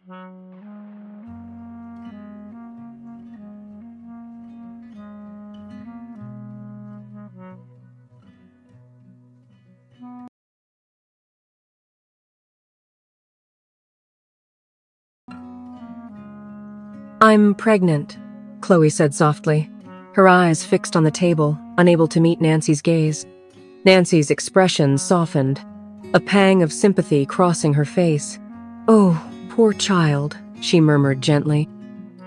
"I'm pregnant," Chloe said softly, her eyes fixed on the table, unable to meet Nancy's gaze. Nancy's expression softened, a pang of sympathy crossing her face. "Oh, poor child," she murmured gently.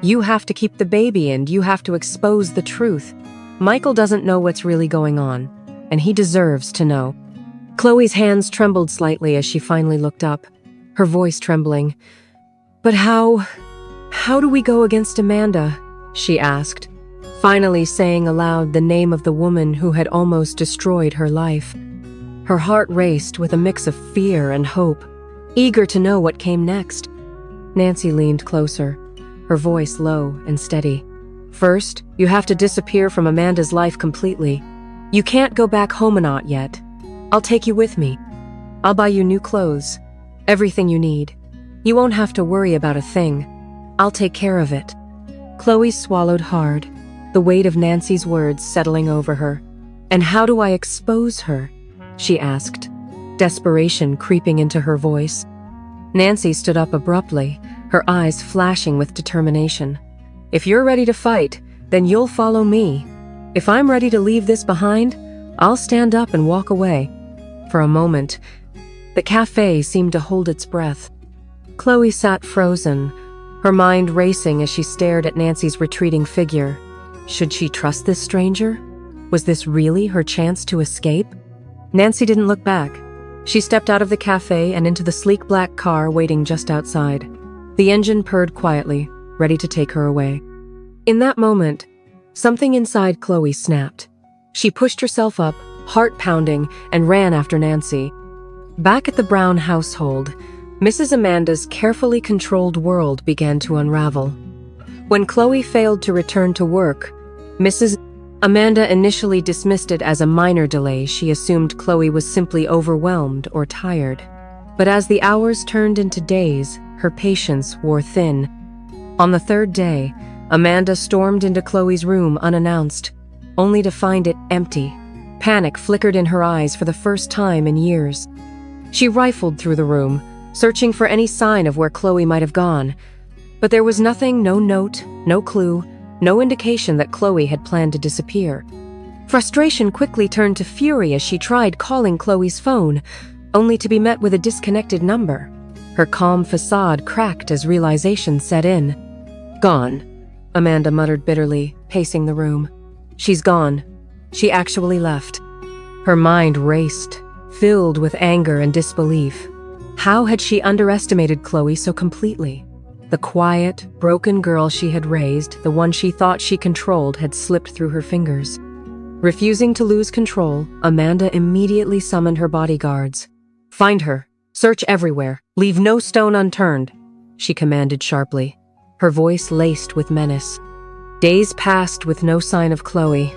"You have to keep the baby and you have to expose the truth. Michael doesn't know what's really going on, and he deserves to know." Chloe's hands trembled slightly as she finally looked up, her voice trembling. "But how do we go against Amanda?" she asked, finally saying aloud the name of the woman who had almost destroyed her life. Her heart raced with a mix of fear and hope, eager to know what came next. Nancy leaned closer, her voice low and steady. "First, you have to disappear from Amanda's life completely. You can't go back home not yet. I'll take you with me. I'll buy you new clothes, everything you need. You won't have to worry about a thing. I'll take care of it." Chloe swallowed hard, the weight of Nancy's words settling over her. "And how do I expose her?" she asked, desperation creeping into her voice. Nancy stood up abruptly, her eyes flashing with determination. "If you're ready to fight, then you'll follow me. If I'm ready to leave this behind, I'll stand up and walk away." For a moment, the cafe seemed to hold its breath. Chloe sat frozen, her mind racing as she stared at Nancy's retreating figure. Should she trust this stranger? Was this really her chance to escape? Nancy didn't look back. She stepped out of the cafe and into the sleek black car waiting just outside. The engine purred quietly, ready to take her away. In that moment, something inside Chloe snapped. She pushed herself up, heart pounding, and ran after Nancy. Back at the Brown household, Mrs. Amanda's carefully controlled world began to unravel. When Chloe failed to return to work, Mrs. Amanda initially dismissed it as a minor delay. She assumed Chloe was simply overwhelmed or tired. But as the hours turned into days, her patience wore thin. On the third day, Amanda stormed into Chloe's room unannounced, only to find it empty. Panic flickered in her eyes for the first time in years. She rifled through the room, searching for any sign of where Chloe might have gone. But there was nothing, no note, no clue, no indication that Chloe had planned to disappear. Frustration quickly turned to fury as she tried calling Chloe's phone, only to be met with a disconnected number. Her calm facade cracked as realization set in. "Gone," Amanda muttered bitterly, pacing the room. "She's gone. She actually left." Her mind raced, filled with anger and disbelief. How had she underestimated Chloe so completely? The quiet, broken girl she had raised, the one she thought she controlled, had slipped through her fingers. Refusing to lose control, Amanda immediately summoned her bodyguards. "Find her. Search everywhere. Leave no stone unturned," she commanded sharply, her voice laced with menace. Days passed with no sign of Chloe.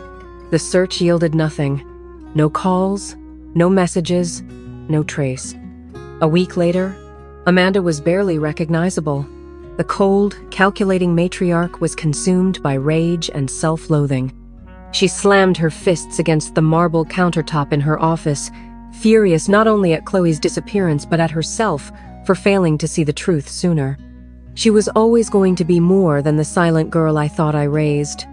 The search yielded nothing. No calls, no messages, no trace. A week later, Amanda was barely recognizable. The cold, calculating matriarch was consumed by rage and self-loathing. She slammed her fists against the marble countertop in her office, furious not only at Chloe's disappearance but at herself for failing to see the truth sooner. "She was always going to be more than the silent girl I thought I raised,"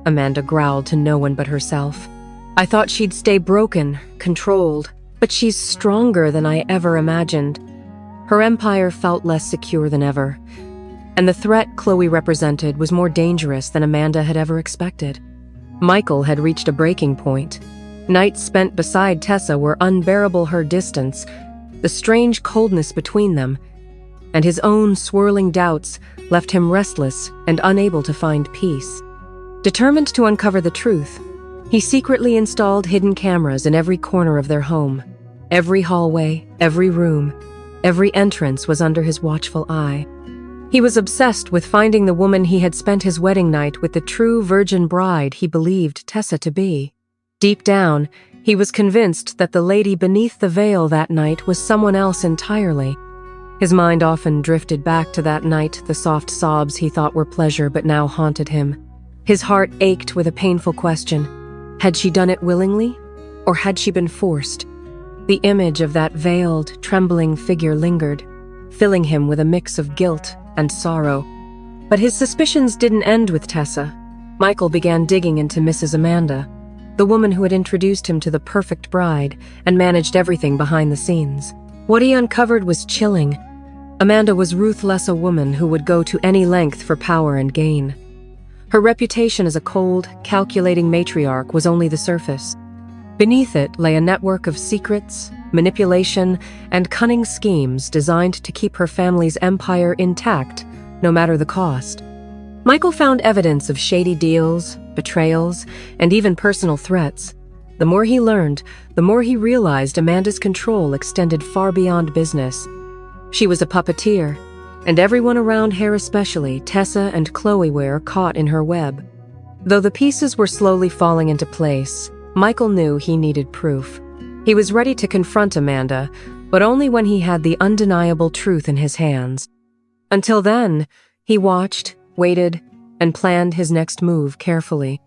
Amanda growled to no one but herself. "I thought she'd stay broken, controlled, but she's stronger than I ever imagined." Her empire felt less secure than ever, and the threat Chloe represented was more dangerous than Amanda had ever expected. Michael had reached a breaking point. Nights spent beside Tessa were unbearable. Her distance, the strange coldness between them, and his own swirling doubts left him restless and unable to find peace. Determined to uncover the truth, he secretly installed hidden cameras in every corner of their home. Every hallway, every room, every entrance was under his watchful eye. He was obsessed with finding the woman he had spent his wedding night with, the true virgin bride he believed Tessa to be. Deep down, he was convinced that the lady beneath the veil that night was someone else entirely. His mind often drifted back to that night, the soft sobs he thought were pleasure but now haunted him. His heart ached with a painful question. Had she done it willingly, or had she been forced? The image of that veiled, trembling figure lingered, filling him with a mix of guilt and sorrow. But his suspicions didn't end with Tessa. Michael began digging into Mrs. Amanda, the woman who had introduced him to the perfect bride and managed everything behind the scenes. What he uncovered was chilling. Amanda was ruthless, a woman who would go to any length for power and gain. Her reputation as a cold, calculating matriarch was only the surface. Beneath it lay a network of secrets, manipulation, and cunning schemes designed to keep her family's empire intact, no matter the cost. Michael found evidence of shady deals, betrayals, and even personal threats. The more he learned, the more he realized Amanda's control extended far beyond business. She was a puppeteer, and everyone around here, especially Tessa and Chloe, were caught in her web. Though the pieces were slowly falling into place, Michael knew he needed proof. He was ready to confront Amanda, but only when he had the undeniable truth in his hands. Until then, he watched, waited, and planned his next move carefully.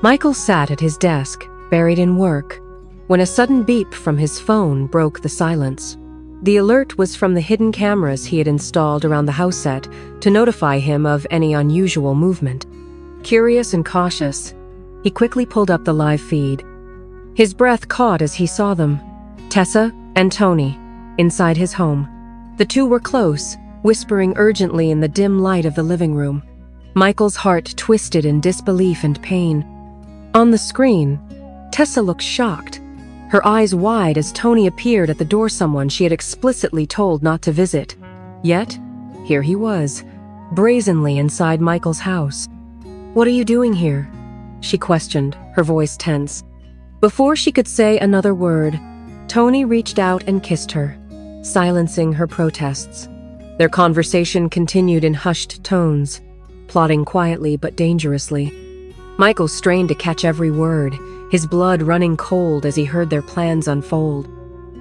Michael sat at his desk, buried in work, when a sudden beep from his phone broke the silence. The alert was from the hidden cameras he had installed around the house set to notify him of any unusual movement. Curious and cautious, he quickly pulled up the live feed. His breath caught as he saw them, Tessa and Tony, inside his home. The two were close, whispering urgently in the dim light of the living room. Michael's heart twisted in disbelief and pain. On the screen, Tessa looked shocked, her eyes wide as Tony appeared at the door, someone she had explicitly told not to visit. Yet, here he was, brazenly inside Michael's house. "What are you doing here?" she questioned, her voice tense. Before she could say another word, Tony reached out and kissed her, silencing her protests. Their conversation continued in hushed tones, plotting quietly but dangerously. Michael strained to catch every word, his blood running cold as he heard their plans unfold.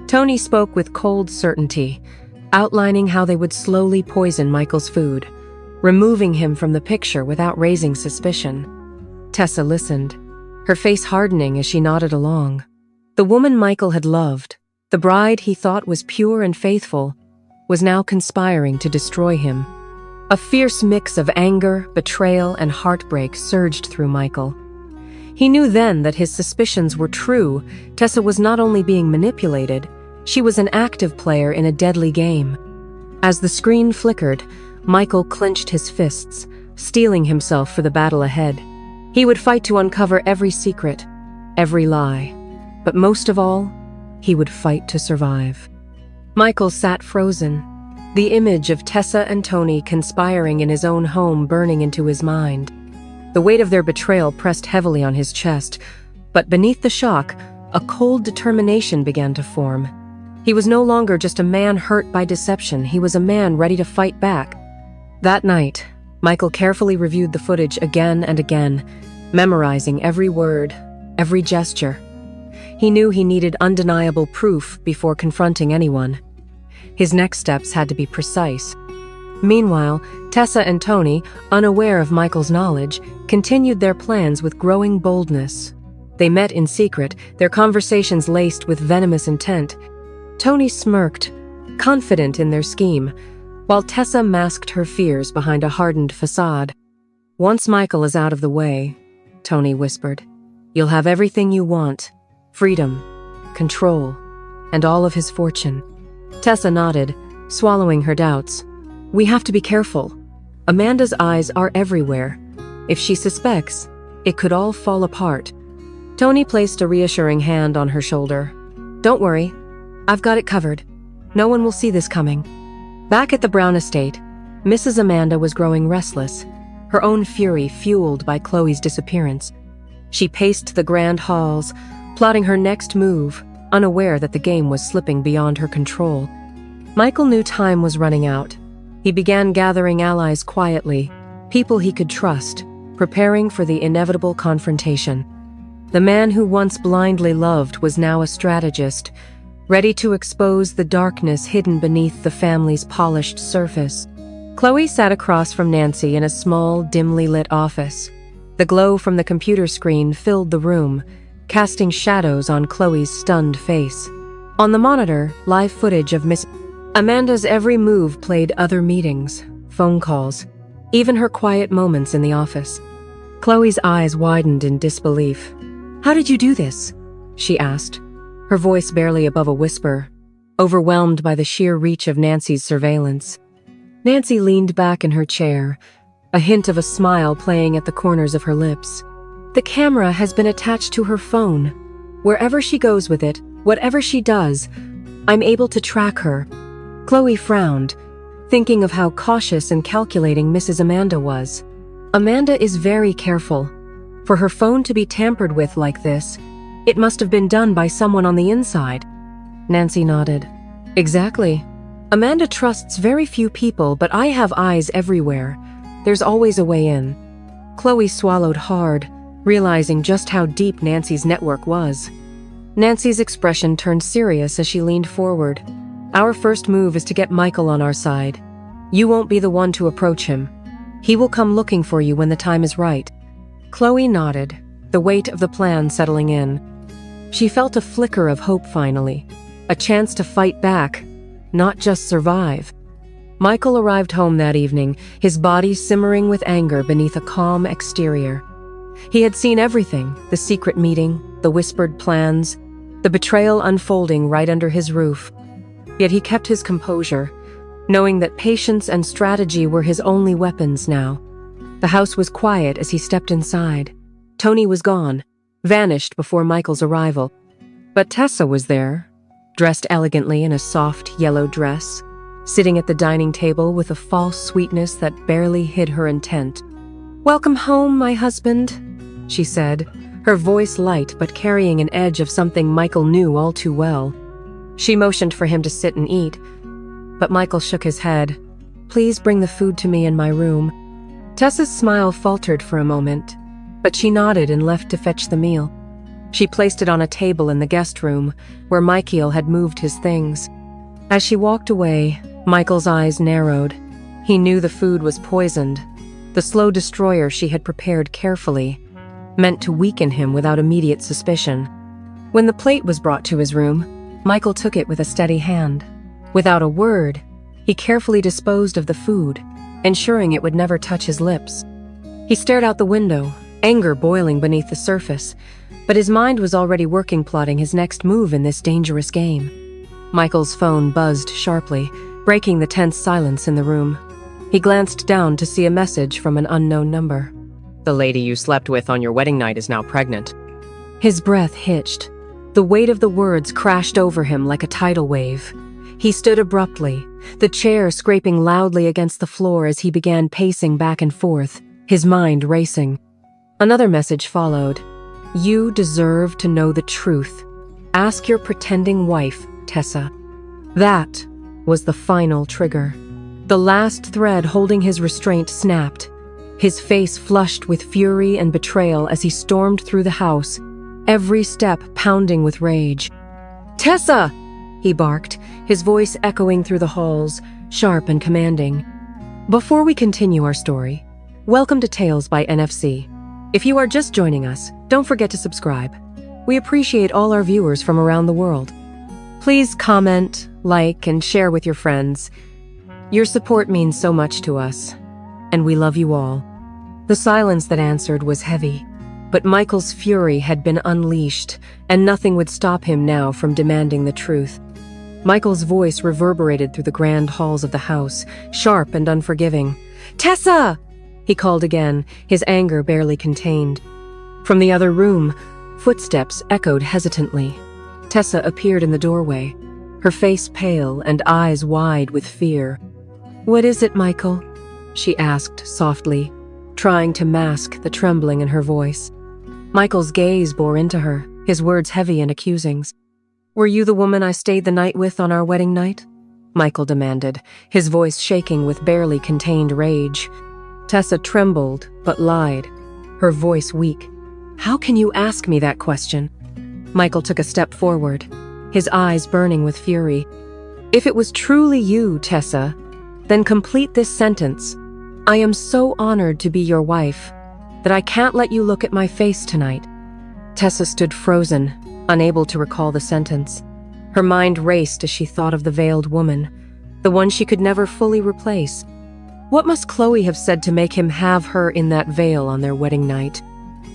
Tony spoke with cold certainty, outlining how they would slowly poison Michael's food, removing him from the picture without raising suspicion. Tessa listened, her face hardening as she nodded along. The woman Michael had loved, the bride he thought was pure and faithful, was now conspiring to destroy him. A fierce mix of anger, betrayal, and heartbreak surged through Michael. He knew then that his suspicions were true. Tessa was not only being manipulated, she was an active player in a deadly game. As the screen flickered, Michael clenched his fists, steeling himself for the battle ahead. He would fight to uncover every secret, every lie. But most of all, he would fight to survive. Michael sat frozen, the image of Tessa and Tony conspiring in his own home burning into his mind. The weight of their betrayal pressed heavily on his chest, but beneath the shock, a cold determination began to form. He was no longer just a man hurt by deception, he was a man ready to fight back. That night, Michael carefully reviewed the footage again and again, memorizing every word, every gesture. He knew he needed undeniable proof before confronting anyone. His next steps had to be precise. Meanwhile, Tessa and Tony, unaware of Michael's knowledge, continued their plans with growing boldness. They met in secret, their conversations laced with venomous intent. Tony smirked, confident in their scheme, while Tessa masked her fears behind a hardened facade. "Once Michael is out of the way," Tony whispered, "you'll have everything you want. Freedom, control, and all of his fortune." Tessa nodded, swallowing her doubts. "We have to be careful. Amanda's eyes are everywhere. If she suspects, it could all fall apart." Tony placed a reassuring hand on her shoulder. "Don't worry. I've got it covered. No one will see this coming." Back at the Brown estate, Mrs. Amanda was growing restless, her own fury fueled by Chloe's disappearance. She paced the grand halls, plotting her next move, unaware that the game was slipping beyond her control. Michael knew time was running out. He began gathering allies quietly, people he could trust, preparing for the inevitable confrontation. The man who once blindly loved was now a strategist, ready to expose the darkness hidden beneath the family's polished surface. Chloe sat across from Nancy in a small, dimly lit office. The glow from the computer screen filled the room, casting shadows on Chloe's stunned face. On the monitor, live footage of Miss Amanda's every move played: other meetings, phone calls, even her quiet moments in the office. Chloe's eyes widened in disbelief. "How did you do this?" she asked, her voice barely above a whisper, overwhelmed by the sheer reach of Nancy's surveillance. Nancy leaned back in her chair, a hint of a smile playing at the corners of her lips. "The camera has been attached to her phone. Wherever she goes with it, whatever she does, I'm able to track her." Chloe frowned, thinking of how cautious and calculating Mrs. Amanda was. Amanda is very careful. For her phone to be tampered with like this, it must have been done by someone on the inside. Nancy nodded. "Exactly. Amanda trusts very few people, but I have eyes everywhere. There's always a way in." Chloe swallowed hard, realizing just how deep Nancy's network was. Nancy's expression turned serious as she leaned forward. "Our first move is to get Michael on our side. You won't be the one to approach him. He will come looking for you when the time is right." Chloe nodded, the weight of the plan settling in. She felt a flicker of hope finally, a chance to fight back, not just survive. Michael arrived home that evening, his body simmering with anger beneath a calm exterior. He had seen everything: the secret meeting, the whispered plans, the betrayal unfolding right under his roof. Yet he kept his composure, knowing that patience and strategy were his only weapons now. The house was quiet as he stepped inside. Tony was gone, vanished before Michael's arrival. But Tessa was there, dressed elegantly in a soft yellow dress, sitting at the dining table with a false sweetness that barely hid her intent. "Welcome home, my husband," she said, her voice light but carrying an edge of something Michael knew all too well. She motioned for him to sit and eat, but Michael shook his head. "Please bring the food to me in my room." Tessa's smile faltered for a moment, but she nodded and left to fetch the meal. She placed it on a table in the guest room, where Michael had moved his things. As she walked away, Michael's eyes narrowed. He knew the food was poisoned, the slow destroyer she had prepared carefully, meant to weaken him without immediate suspicion. When the plate was brought to his room, Michael took it with a steady hand. Without a word, he carefully disposed of the food, ensuring it would never touch his lips. He stared out the window, anger boiling beneath the surface, but his mind was already working, plotting his next move in this dangerous game. Michael's phone buzzed sharply, breaking the tense silence in the room. He glanced down to see a message from an unknown number. "The lady you slept with on your wedding night is now pregnant." His breath hitched. The weight of the words crashed over him like a tidal wave. He stood abruptly, the chair scraping loudly against the floor as he began pacing back and forth, his mind racing. Another message followed. "You deserve to know the truth. Ask your pretending wife, Tessa." That was the final trigger. The last thread holding his restraint snapped. His face flushed with fury and betrayal as he stormed through the house, every step pounding with rage. "Tessa!" he barked, his voice echoing through the halls, sharp and commanding. Before we continue our story, welcome to Tales by NFC. If you are just joining us, don't forget to subscribe. We appreciate all our viewers from around the world. Please comment, like, and share with your friends. Your support means so much to us, and we love you all. The silence that answered was heavy, but Michael's fury had been unleashed, and nothing would stop him now from demanding the truth. Michael's voice reverberated through the grand halls of the house, sharp and unforgiving. "Tessa!" he called again, his anger barely contained. From the other room, footsteps echoed hesitantly. Tessa appeared in the doorway, her face pale and eyes wide with fear. "What is it, Michael?" she asked softly, trying to mask the trembling in her voice. Michael's gaze bore into her, his words heavy and accusing. "Were you the woman I stayed the night with on our wedding night?" Michael demanded, his voice shaking with barely contained rage. Tessa trembled, but lied, her voice weak. "How can you ask me that question?" Michael took a step forward, his eyes burning with fury. "If it was truly you, Tessa, then complete this sentence. I am so honored to be your wife that I can't let you look at my face tonight." Tessa stood frozen, unable to recall the sentence. Her mind raced as she thought of the veiled woman, the one she could never fully replace. What must Chloe have said to make him have her in that veil on their wedding night?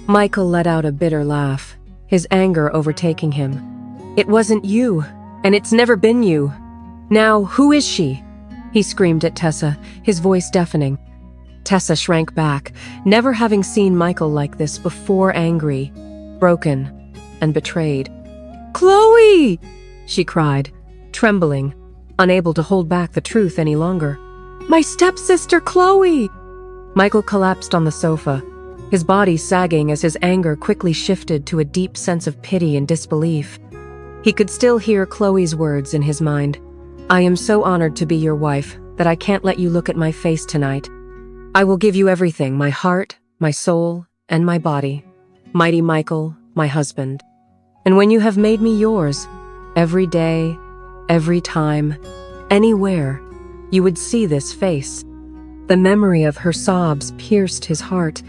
Michael let out a bitter laugh, his anger overtaking him. "It wasn't you, and it's never been you. Now, who is she?" he screamed at Tessa, his voice deafening. Tessa shrank back, never having seen Michael like this before, angry, broken, and betrayed. "Chloe!" she cried, trembling, unable to hold back the truth any longer. "My stepsister, Chloe!" Michael collapsed on the sofa, his body sagging as his anger quickly shifted to a deep sense of pity and disbelief. He could still hear Chloe's words in his mind. "I am so honored to be your wife that I can't let you look at my face tonight. I will give you everything, my heart, my soul, and my body. Mighty Michael, my husband. And when you have made me yours, every day, every time, anywhere, you would see this face." The memory of her sobs pierced his heart,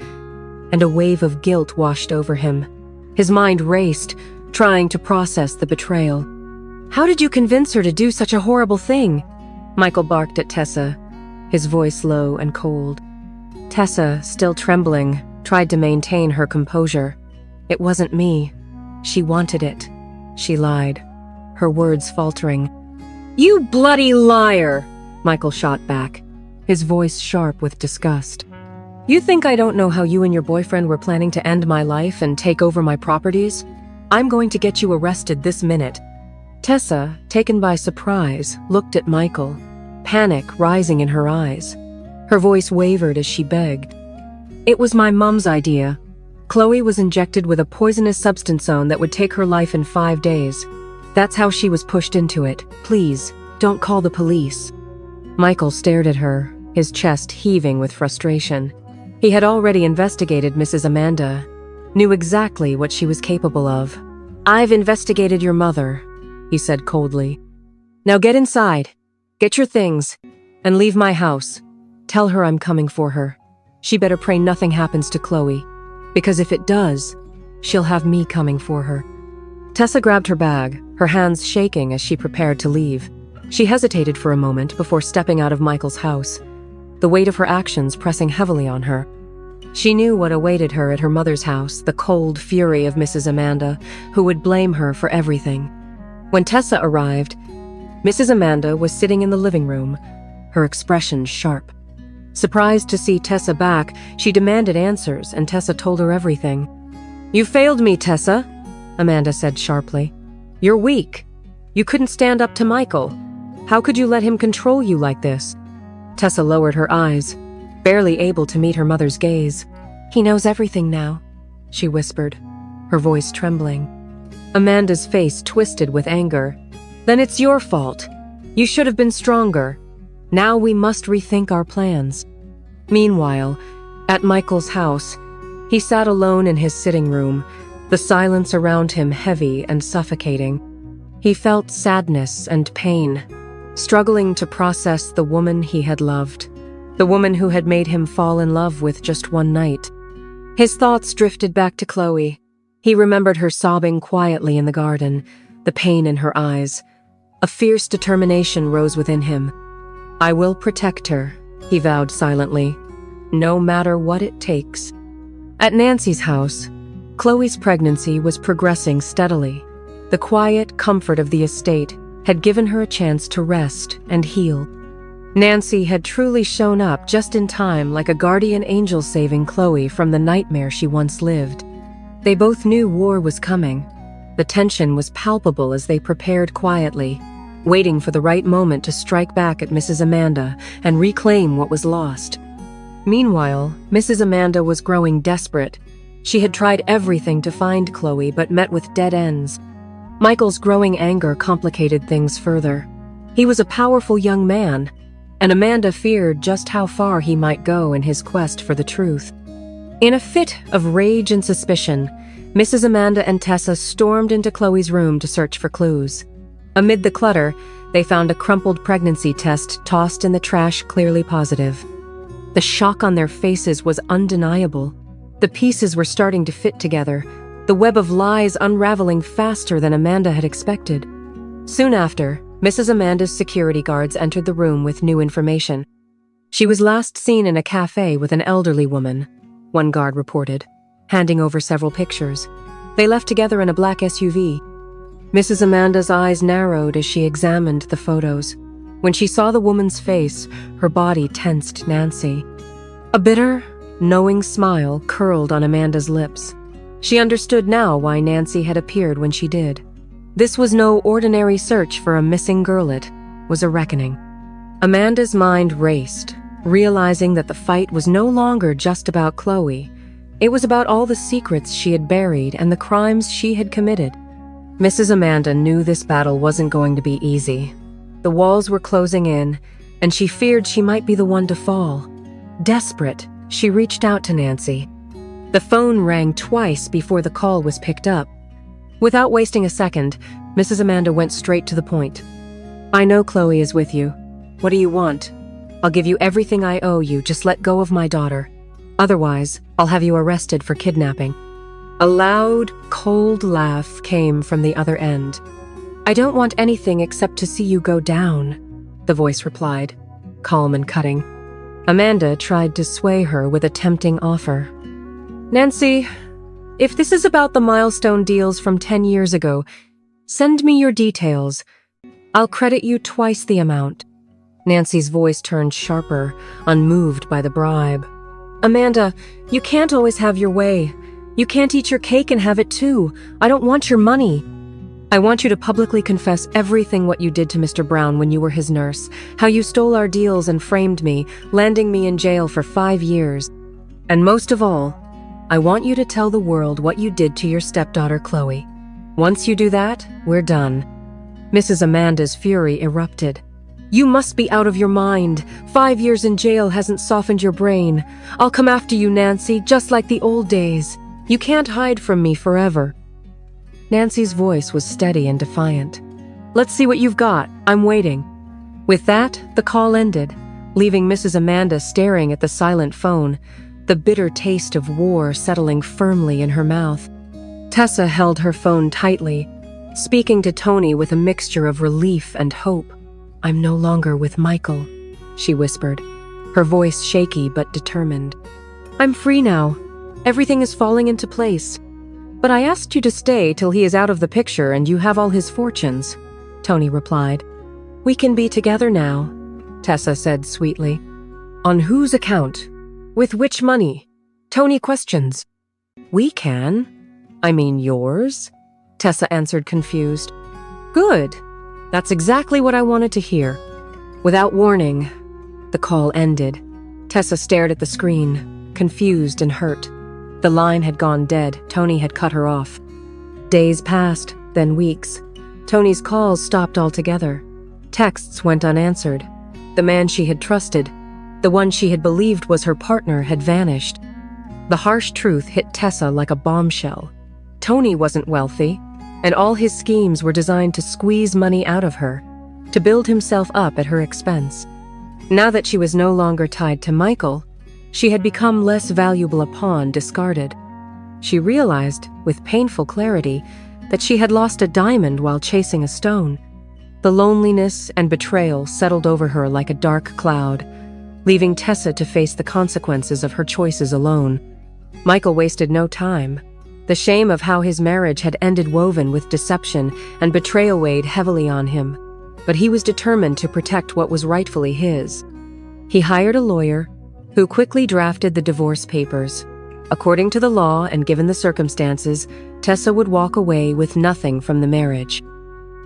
and a wave of guilt washed over him. His mind raced, trying to process the betrayal. "How did you convince her to do such a horrible thing?" Michael barked at Tessa, his voice low and cold. Tessa, still trembling, tried to maintain her composure. "It wasn't me. She wanted it," she lied, her words faltering. "You bloody liar!" Michael shot back, his voice sharp with disgust. "You think I don't know how you and your boyfriend were planning to end my life and take over my properties? I'm going to get you arrested this minute." Tessa, taken by surprise, looked at Michael, panic rising in her eyes. Her voice wavered as she begged. "It was my mom's idea. Chloe was injected with a poisonous substance zone that would take her life in 5 days. That's how she was pushed into it. Please, don't call the police." Michael stared at her, his chest heaving with frustration. He had already investigated Mrs. Amanda, knew exactly what she was capable of. "I've investigated your mother," he said coldly. "Now get inside, get your things, and leave my house. Tell her I'm coming for her. She better pray nothing happens to Chloe, because if it does, she'll have me coming for her." Tessa grabbed her bag, her hands shaking as she prepared to leave. She hesitated for a moment before stepping out of Michael's house, the weight of her actions pressing heavily on her. She knew what awaited her at her mother's house, the cold fury of Mrs. Amanda, who would blame her for everything. When Tessa arrived, Mrs. Amanda was sitting in the living room, her expression sharp. Surprised to see Tessa back, she demanded answers, and Tessa told her everything. "You failed me, Tessa," Amanda said sharply. "You're weak. You couldn't stand up to Michael. How could you let him control you like this?" Tessa lowered her eyes, barely able to meet her mother's gaze. "He knows everything now," she whispered, her voice trembling. Amanda's face twisted with anger. "Then it's your fault. You should have been stronger. Now we must rethink our plans." Meanwhile, at Michael's house, he sat alone in his sitting room, the silence around him heavy and suffocating. He felt sadness and pain, struggling to process the woman he had loved, the woman who had made him fall in love with just one night. His thoughts drifted back to Chloe. He remembered her sobbing quietly in the garden, the pain in her eyes. A fierce determination rose within him. "I will protect her," he vowed silently, "no matter what it takes." At Nancy's house, Chloe's pregnancy was progressing steadily. The quiet comfort of the estate had given her a chance to rest and heal. Nancy had truly shown up just in time, like a guardian angel saving Chloe from the nightmare she once lived. They both knew war was coming. The tension was palpable as they prepared quietly, waiting for the right moment to strike back at Mrs. Amanda and reclaim what was lost. Meanwhile, Mrs. Amanda was growing desperate. She had tried everything to find Chloe but met with dead ends. Michael's growing anger complicated things further. He was a powerful young man, and Amanda feared just how far he might go in his quest for the truth. In a fit of rage and suspicion, Mrs. Amanda and Tessa stormed into Chloe's room to search for clues. Amid the clutter, they found a crumpled pregnancy test tossed in the trash, clearly positive. The shock on their faces was undeniable. The pieces were starting to fit together, the web of lies unraveling faster than Amanda had expected. Soon after, Mrs. Amanda's security guards entered the room with new information. She was last seen in a cafe with an elderly woman, one guard reported, handing over several pictures. They left together in a black SUV. Mrs. Amanda's eyes narrowed as she examined the photos. When she saw the woman's face, her body tensed Nancy. A bitter, knowing smile curled on Amanda's lips. She understood now why Nancy had appeared when she did. This was no ordinary search for a missing girl, it was a reckoning. Amanda's mind raced, realizing that the fight was no longer just about Chloe. It was about all the secrets she had buried and the crimes she had committed. Mrs. Amanda knew this battle wasn't going to be easy. The walls were closing in, and she feared she might be the one to fall. Desperate, she reached out to Nancy. The phone rang twice before the call was picked up. Without wasting a second, Mrs. Amanda went straight to the point. "I know Chloe is with you. What do you want? I'll give you everything I owe you, just let go of my daughter. Otherwise, I'll have you arrested for kidnapping." A loud, cold laugh came from the other end. "I don't want anything except to see you go down," the voice replied, calm and cutting. Amanda tried to sway her with a tempting offer. "Nancy, if this is about the milestone deals from 10 years ago, send me your details. I'll credit you twice the amount." Nancy's voice turned sharper, unmoved by the bribe. "Amanda, you can't always have your way. You can't eat your cake and have it too. I don't want your money. I want you to publicly confess everything what you did to Mr. Brown when you were his nurse, how you stole our deals and framed me, landing me in jail for 5 years. And most of all, I want you to tell the world what you did to your stepdaughter, Chloe. Once you do that, we're done." Mrs. Amanda's fury erupted. "You must be out of your mind. 5 years in jail hasn't softened your brain. I'll come after you, Nancy, just like the old days. You can't hide from me forever." Nancy's voice was steady and defiant. "Let's see what you've got. I'm waiting." With that, the call ended, leaving Mrs. Amanda staring at the silent phone, the bitter taste of war settling firmly in her mouth. Tessa held her phone tightly, speaking to Tony with a mixture of relief and hope. "I'm no longer with Michael," she whispered, her voice shaky but determined. "I'm free now. Everything is falling into place. But I asked you to stay till he is out of the picture and you have all his fortunes," Tony replied. "We can be together now," Tessa said sweetly. "On whose account? With which money?" Tony questions. "We can. I mean yours," Tessa answered confused. "Good. That's exactly what I wanted to hear." Without warning, the call ended. Tessa stared at the screen, confused and hurt. The line had gone dead. Tony had cut her off. Days passed, then weeks. Tony's calls stopped altogether. Texts went unanswered. The man she had trusted, the one she had believed was her partner, had vanished. The harsh truth hit Tessa like a bombshell. Tony wasn't wealthy, and all his schemes were designed to squeeze money out of her, to build himself up at her expense. Now that she was no longer tied to Michael, she had become less valuable a pawn discarded. She realized, with painful clarity, that she had lost a diamond while chasing a stone. The loneliness and betrayal settled over her like a dark cloud, leaving Tessa to face the consequences of her choices alone. Michael wasted no time. The shame of how his marriage had ended, woven with deception and betrayal, weighed heavily on him. But he was determined to protect what was rightfully his. He hired a lawyer, who quickly drafted the divorce papers. According to the law and given the circumstances, Tessa would walk away with nothing from the marriage.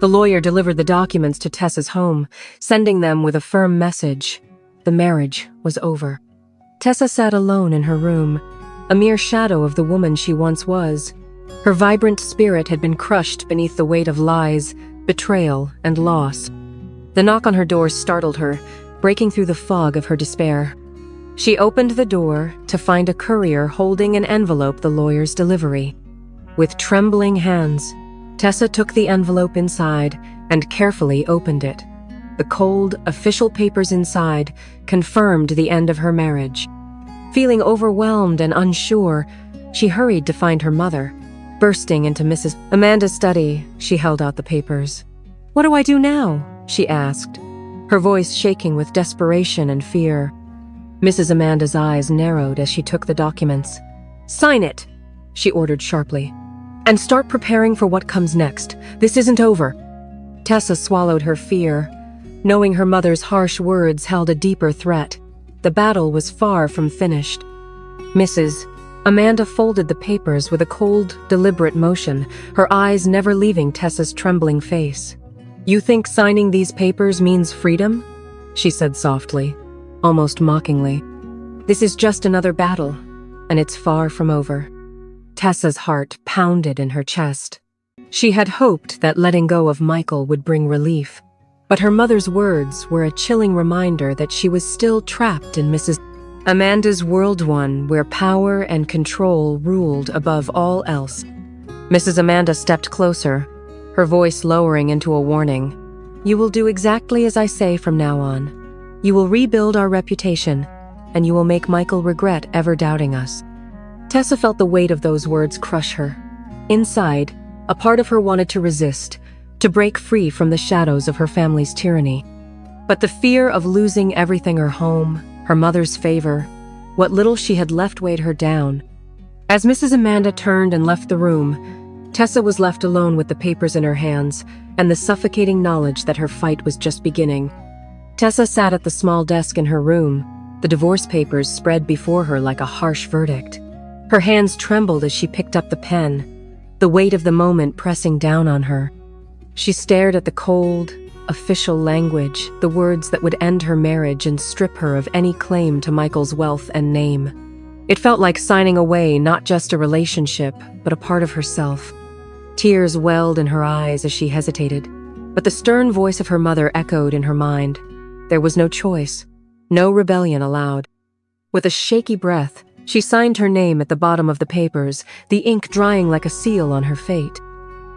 The lawyer delivered the documents to Tessa's home, sending them with a firm message. The marriage was over. Tessa sat alone in her room, a mere shadow of the woman she once was. Her vibrant spirit had been crushed beneath the weight of lies, betrayal, and loss. The knock on her door startled her, breaking through the fog of her despair. She opened the door to find a courier holding an envelope, the lawyer's delivery. With trembling hands, Tessa took the envelope inside and carefully opened it. The cold, official papers inside confirmed the end of her marriage. Feeling overwhelmed and unsure, she hurried to find her mother. Bursting into Mrs. Amanda's study, she held out the papers. "What do I do now?" she asked, her voice shaking with desperation and fear. Mrs. Amanda's eyes narrowed as she took the documents. "Sign it," she ordered sharply, "and start preparing for what comes next. This isn't over." Tessa swallowed her fear, knowing her mother's harsh words held a deeper threat. The battle was far from finished. Mrs. Amanda folded the papers with a cold, deliberate motion, her eyes never leaving Tessa's trembling face. "You think signing these papers means freedom?" she said softly, almost mockingly. "This is just another battle, and it's far from over." Tessa's heart pounded in her chest. She had hoped that letting go of Michael would bring relief, but her mother's words were a chilling reminder that she was still trapped in Mrs. Amanda's world, one where power and control ruled above all else. Mrs. Amanda stepped closer, her voice lowering into a warning. "You will do exactly as I say from now on. You will rebuild our reputation, and you will make Michael regret ever doubting us." Tessa felt the weight of those words crush her. Inside, a part of her wanted to resist, to break free from the shadows of her family's tyranny. But the fear of losing everything, her home, her mother's favor, what little she had left weighed her down. As Mrs. Amanda turned and left the room, Tessa was left alone with the papers in her hands and the suffocating knowledge that her fight was just beginning. Tessa sat at the small desk in her room, the divorce papers spread before her like a harsh verdict. Her hands trembled as she picked up the pen, the weight of the moment pressing down on her. She stared at the cold, official language, the words that would end her marriage and strip her of any claim to Michael's wealth and name. It felt like signing away not just a relationship, but a part of herself. Tears welled in her eyes as she hesitated, but the stern voice of her mother echoed in her mind. There was no choice, no rebellion allowed. With a shaky breath, she signed her name at the bottom of the papers, the ink drying like a seal on her fate.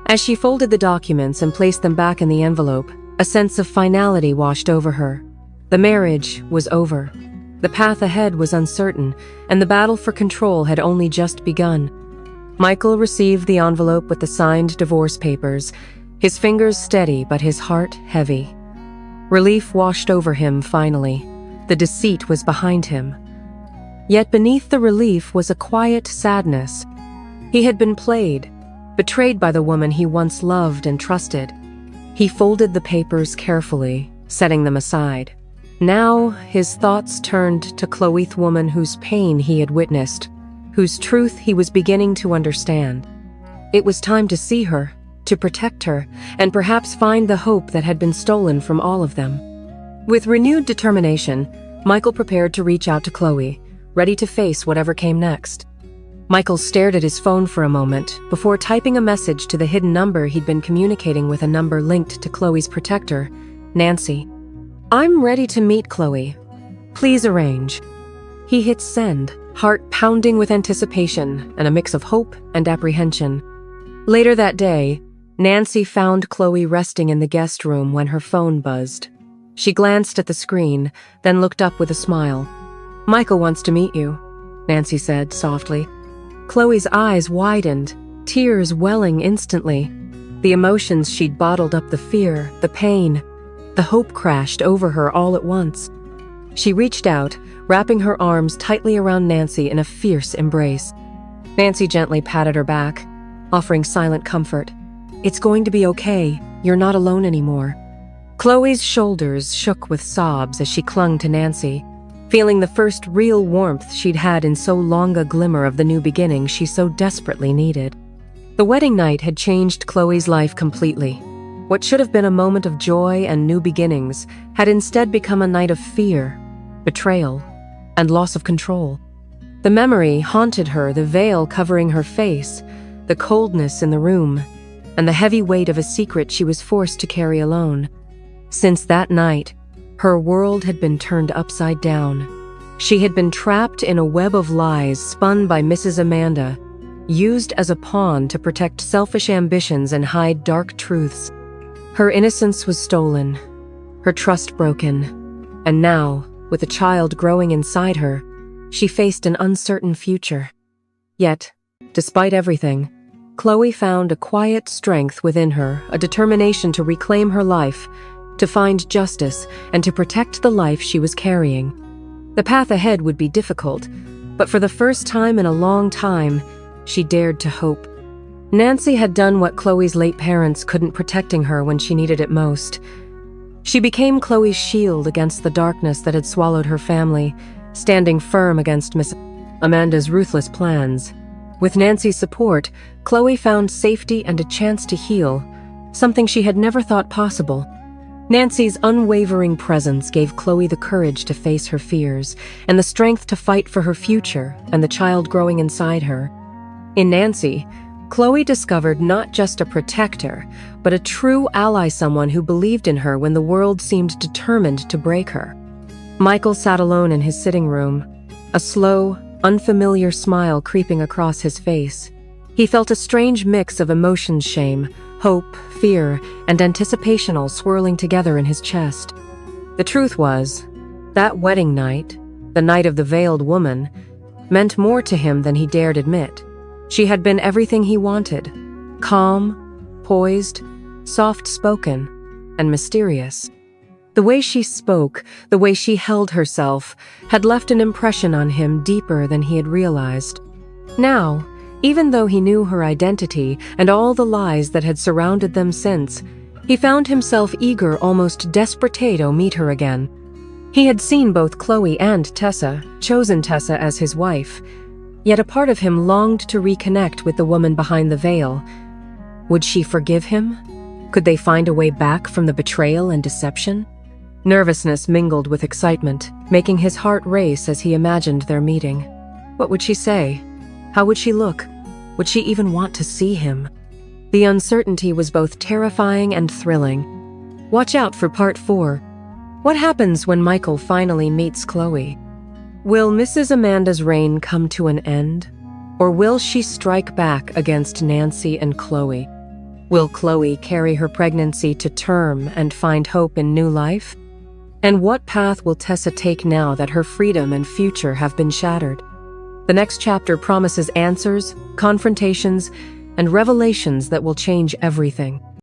As she folded the documents and placed them back in the envelope, a sense of finality washed over her. The marriage was over. The path ahead was uncertain, and the battle for control had only just begun. Michael received the envelope with the signed divorce papers, his fingers steady but his heart heavy. Relief washed over him finally. The deceit was behind him. Yet beneath the relief was a quiet sadness. He had been played, betrayed by the woman he once loved and trusted. He folded the papers carefully, setting them aside. Now his thoughts turned to Chloe, the woman whose pain he had witnessed, whose truth he was beginning to understand. It was time to see her, to protect her, and perhaps find the hope that had been stolen from all of them. With renewed determination, Michael prepared to reach out to Chloe, ready to face whatever came next. Michael stared at his phone for a moment before typing a message to the hidden number he'd been communicating with, a number linked to Chloe's protector, Nancy. "I'm ready to meet Chloe. Please arrange." He hit send, heart pounding with anticipation and a mix of hope and apprehension. Later that day, Nancy found Chloe resting in the guest room when her phone buzzed. She glanced at the screen, then looked up with a smile. "Michael wants to meet you," Nancy said softly. Chloe's eyes widened, tears welling instantly. The emotions she'd bottled up, the fear, the pain, the hope crashed over her all at once. She reached out, wrapping her arms tightly around Nancy in a fierce embrace. Nancy gently patted her back, offering silent comfort. "It's going to be okay. You're not alone anymore." Chloe's shoulders shook with sobs as she clung to Nancy, feeling the first real warmth she'd had in so long, a glimmer of the new beginning she so desperately needed. The wedding night had changed Chloe's life completely. What should have been a moment of joy and new beginnings had instead become a night of fear, betrayal, and loss of control. The memory haunted her, the veil covering her face, the coldness in the room, and the heavy weight of a secret she was forced to carry alone. Since that night, her world had been turned upside down. She had been trapped in a web of lies spun by Mrs. Amanda, used as a pawn to protect selfish ambitions and hide dark truths. Her innocence was stolen, her trust broken, and now, with a child growing inside her, she faced an uncertain future. Yet, despite everything, Chloe found a quiet strength within her, a determination to reclaim her life, to find justice, and to protect the life she was carrying. The path ahead would be difficult, but for the first time in a long time, she dared to hope. Nancy had done what Chloe's late parents couldn't, protecting her when she needed it most. She became Chloe's shield against the darkness that had swallowed her family, standing firm against Miss Amanda's ruthless plans. With Nancy's support, Chloe found safety and a chance to heal, something she had never thought possible. Nancy's unwavering presence gave Chloe the courage to face her fears and the strength to fight for her future and the child growing inside her. In Nancy, Chloe discovered not just a protector, but a true ally, someone who believed in her when the world seemed determined to break her. Michael sat alone in his sitting room, a slow, unfamiliar smile creeping across his face. He felt a strange mix of emotions: shame, hope, fear, and anticipation all swirling together in his chest. The truth was, that wedding night, the night of the veiled woman, meant more to him than he dared admit. She had been everything he wanted: calm, poised, soft-spoken, and mysterious. The way she spoke, the way she held herself, had left an impression on him deeper than he had realized. Now, even though he knew her identity and all the lies that had surrounded them since, he found himself eager, almost desperate to meet her again. He had seen both Chloe and Tessa, chosen Tessa as his wife, yet a part of him longed to reconnect with the woman behind the veil. Would she forgive him? Could they find a way back from the betrayal and deception? Nervousness mingled with excitement, making his heart race as he imagined their meeting. What would she say? How would she look? Would she even want to see him? The uncertainty was both terrifying and thrilling. Watch out for Part 4. What happens when Michael finally meets Chloe? Will Mrs. Amanda's reign come to an end? Or will she strike back against Nancy and Chloe? Will Chloe carry her pregnancy to term and find hope in new life? And what path will Tessa take now that her freedom and future have been shattered? The next chapter promises answers, confrontations, and revelations that will change everything.